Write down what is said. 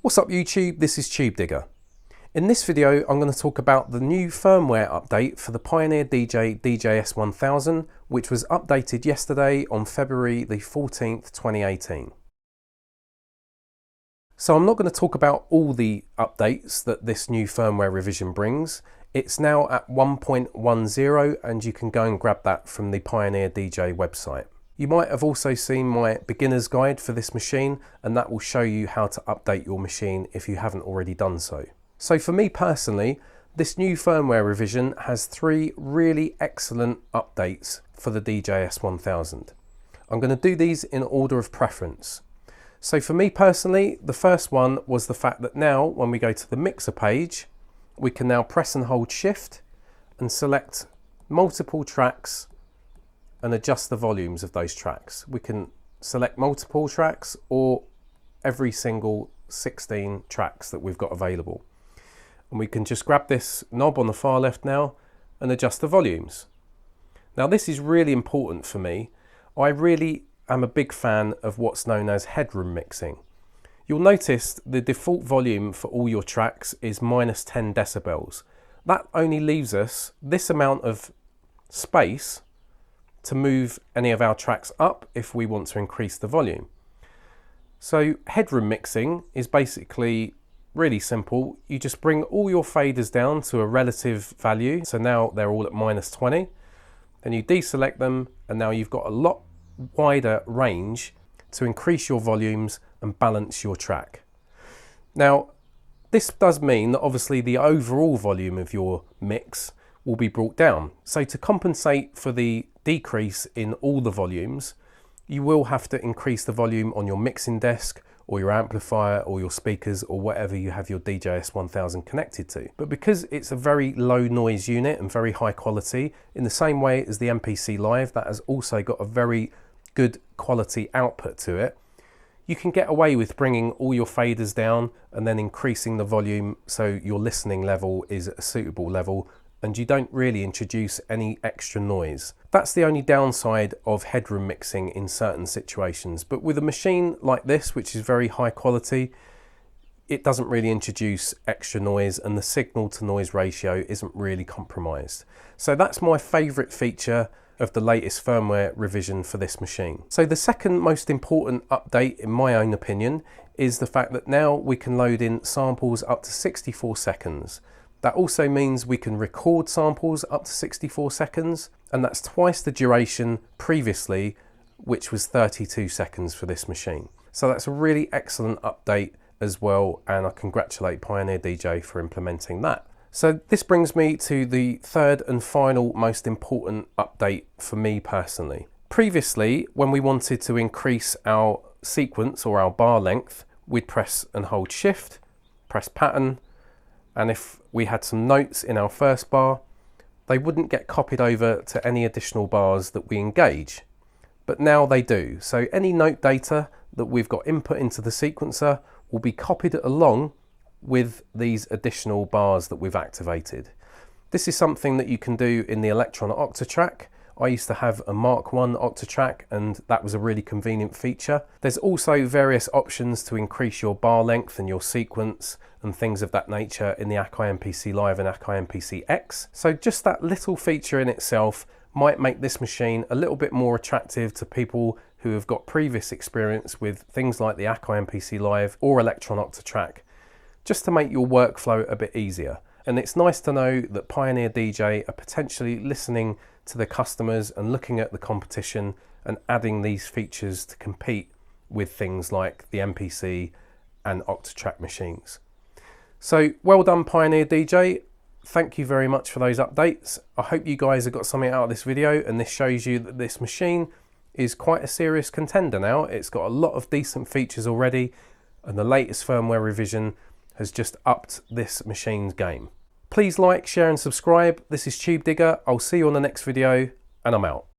What's up YouTube, this is Tubedigga. In this video I'm going to talk about the new firmware update for the Pioneer DJ DJS1000, which was updated yesterday on February the 14th 2018. So I'm not going to talk about all the updates that this new firmware revision brings. It's now at 1.10 and you can go and grab that from the Pioneer DJ website. You might have also seen my beginner's guide for this machine, and that will show you how to update your machine if you haven't already done so. So for me personally, this new firmware revision has three really excellent updates for the DJS1000. I'm going to do these in order of preference. So for me personally, the first one was the fact that now when we go to the mixer page, we can now press and hold shift and select multiple tracks and adjust the volumes of those tracks. We can select multiple tracks or every single 16 tracks that we've got available. And we can just grab this knob on the far left now and adjust the volumes. Now this is really important for me. I really am a big fan of what's known as headroom mixing. You'll notice the default volume for all your tracks is -10 decibels. That only leaves us this amount of space to move any of our tracks up if we want to increase the volume. So headroom mixing is basically really simple. You just bring all your faders down to a relative value. So now they're all at -20. Then you deselect them and now you've got a lot wider range to increase your volumes and balance your track. Now this does mean that obviously the overall volume of your mix will be brought down. So to compensate for the decrease in all the volumes, you will have to increase the volume on your mixing desk or your amplifier or your speakers or whatever you have your DJS1000 connected to. But because it's a very low noise unit and very high quality, in the same way as the MPC Live that has also got a very good quality output to it, you can get away with bringing all your faders down and then increasing the volume so your listening level is at a suitable level and you don't really introduce any extra noise. That's the only downside of headroom mixing in certain situations. But with a machine like this, which is very high quality, it doesn't really introduce extra noise and the signal to noise ratio isn't really compromised. So that's my favorite feature of the latest firmware revision for this machine. So the second most important update, in my own opinion, is the fact that now we can load in samples up to 64 seconds. That also means we can record samples up to 64 seconds, and that's twice the duration previously, which was 32 seconds for this machine. So that's a really excellent update as well, and I congratulate Pioneer DJ for implementing that. So this brings me to the third and final most important update for me personally. Previously, when we wanted to increase our sequence or our bar length, we'd press and hold shift, press pattern, and if we had some notes in our first bar, they wouldn't get copied over to any additional bars that we engage. But now they do. So any note data that we've got input into the sequencer will be copied along with these additional bars that we've activated. This is something that you can do in the Electron Octatrack. I used to have a Mark 1 Octatrack and that was a really convenient feature. There's also various options to increase your bar length and your sequence and things of that nature in the Akai MPC Live and Akai MPC X. So just that little feature in itself might make this machine a little bit more attractive to people who have got previous experience with things like the Akai MPC Live or Electron Octatrack, just to make your workflow a bit easier. And it's nice to know that Pioneer DJ are potentially listening to the customers and looking at the competition and adding these features to compete with things like the MPC and Octatrack machines. So well done Pioneer DJ. Thank you very much for those updates. I hope you guys have got something out of this video, and this shows you that this machine is quite a serious contender now. It's got a lot of decent features already, and the latest firmware revision has just upped this machine's game. Please like, share and subscribe. This is Tubedigga. I'll see you on the next video, and I'm out.